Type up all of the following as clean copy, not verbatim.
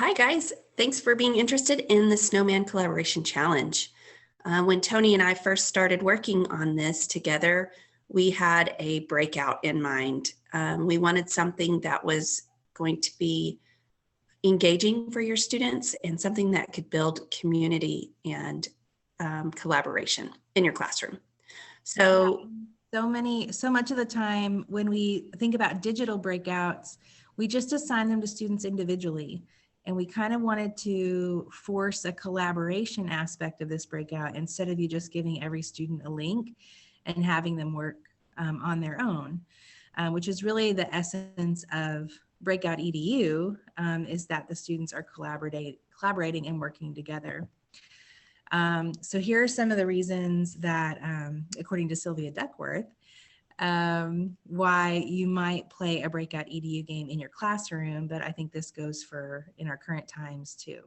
Hi guys, thanks for being interested in the Snowman Collaboration Challenge. When Tony and I first started working on this together, we had a breakout in mind. We wanted something that was going to be engaging for your students and something that could build community and collaboration in your classroom. So much of the time when we think about digital breakouts, we just assign them to students individually. And we kind of wanted to force a collaboration aspect of this breakout instead of you just giving every student a link and having them work on their own, which is really the essence of Breakout EDU, is that the students are collaborating and working together. So here are some of the reasons that, according to Sylvia Duckworth, why you might play a Breakout EDU game in your classroom, but I think this goes for in our current times too.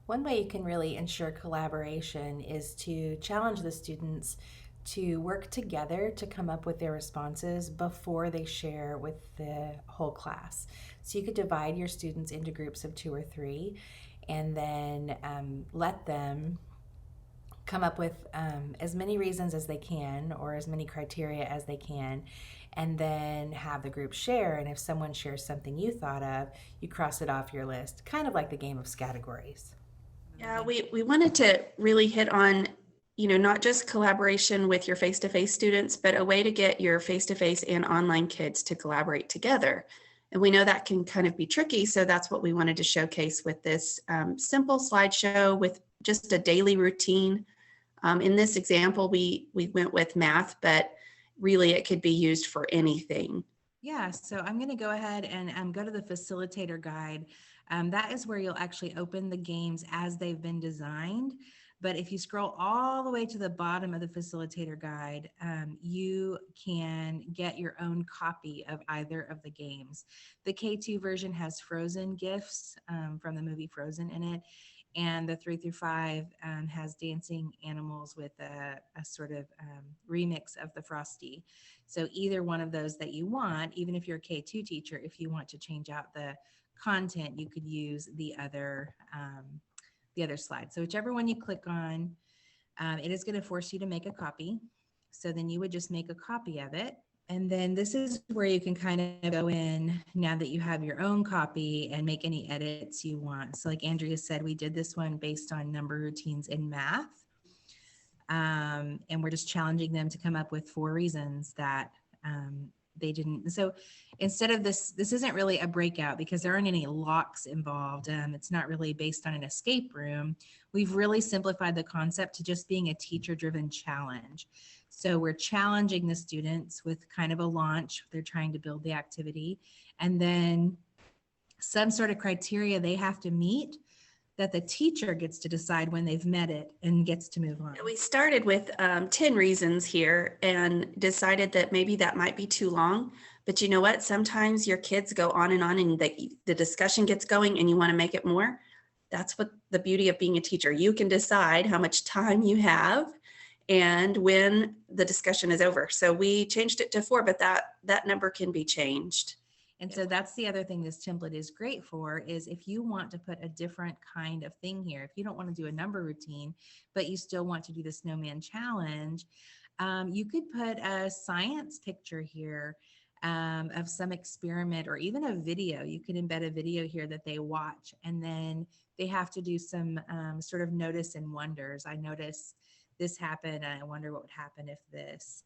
One way you can really ensure collaboration is to challenge the students to work together to come up with their responses before they share with the whole class. So you could divide your students into groups of 2 or 3 and then let them come up with as many reasons as they can or as many criteria as they can, and then have the group share. And if someone shares something you thought of, you cross it off your list, kind of like the game of categories. Yeah, we wanted to really hit on, not just collaboration with your face-to-face students, but a way to get your face-to-face and online kids to collaborate together. And we know that can kind of be tricky, so that's what we wanted to showcase with this simple slideshow with just a daily routine. In this example, we went with math, but really it could be used for anything. Yeah, so I'm going to go ahead and go to the Facilitator guide. That is where you'll actually open the games as they've been designed. But if you scroll all the way to the bottom of the Facilitator guide, you can get your own copy of either of the games. The K2 version has Frozen gifts from the movie Frozen in it. And the 3 through 5 has dancing animals with a sort of remix of the Frosty. So either one of those that you want, even if you're a K2 teacher, if you want to change out the content, you could use the other slide. So whichever one you click on, it is going to force you to make a copy. So then you would just make a copy of it. And then this is where you can kind of go in now that you have your own copy and make any edits you want. So like Andrea said, we did this one based on number routines in math. And we're just challenging them to come up with 4 reasons that they didn't. So instead of this isn't really a breakout because there aren't any locks involved. It's not really based on an escape room. We've really simplified the concept to just being a teacher-driven challenge. So we're challenging the students with kind of a launch. They're trying to build the activity, and then some sort of criteria they have to meet that the teacher gets to decide when they've met it and gets to move on. We started with 10 reasons here and decided that maybe that might be too long. But you know what? Sometimes your kids go on and the discussion gets going and you want to make it more. That's what the beauty of being a teacher. You can decide how much time you have and when the discussion is over. So we changed it to 4, but that number can be changed. And so that's the other thing this template is great for, is if you want to put a different kind of thing here, if you don't want to do a number routine, but you still want to do the Snowman Challenge, you could put a science picture here of some experiment or even a video. You could embed a video here that they watch, and then they have to do some sort of notice and wonders. I notice this happened, and I wonder what would happen if this.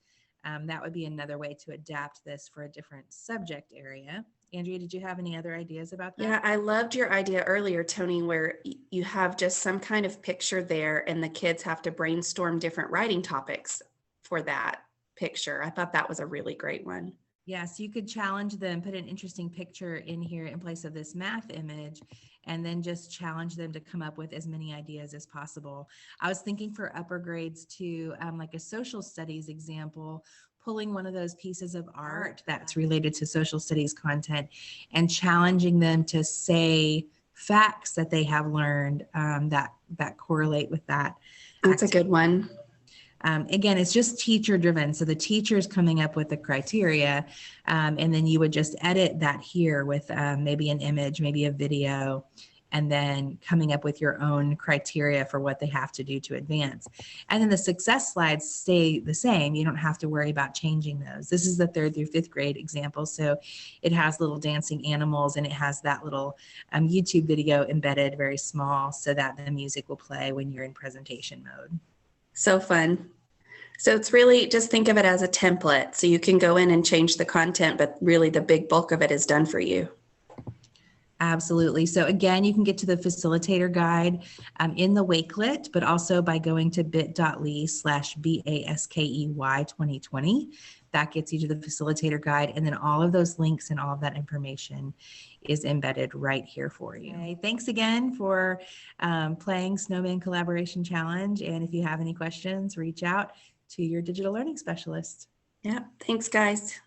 That would be another way to adapt this for a different subject area. Andrea, did you have any other ideas about that? Yeah, I loved your idea earlier, Tony, where you have just some kind of picture there and the kids have to brainstorm different writing topics for that picture. I thought that was a really great one. Yes, you could challenge them, put an interesting picture in here in place of this math image, and then just challenge them to come up with as many ideas as possible. I was thinking for upper grades too, like a social studies example, pulling one of those pieces of art that's related to social studies content and challenging them to say facts that they have learned that correlate with that. That's a good one. Again, it's just teacher driven. So the teacher's coming up with the criteria, and then you would just edit that here with maybe an image, maybe a video, and then coming up with your own criteria for what they have to do to advance. And then the success slides stay the same. You don't have to worry about changing those. This is the 3rd through 5th grade example. So it has little dancing animals, and it has that little YouTube video embedded very small so that the music will play when you're in presentation mode. So fun. So it's really, just think of it as a template. So you can go in and change the content, but really the big bulk of it is done for you. Absolutely. So again, you can get to the facilitator guide in the Wakelet, but also by going to bit.ly/BASKEY 2020. That gets you to the facilitator guide. And then all of those links and all of that information is embedded right here for you. Okay, thanks again for playing Snowman Collaboration Challenge. And if you have any questions, reach out to your digital learning specialist. Yeah. Thanks, guys.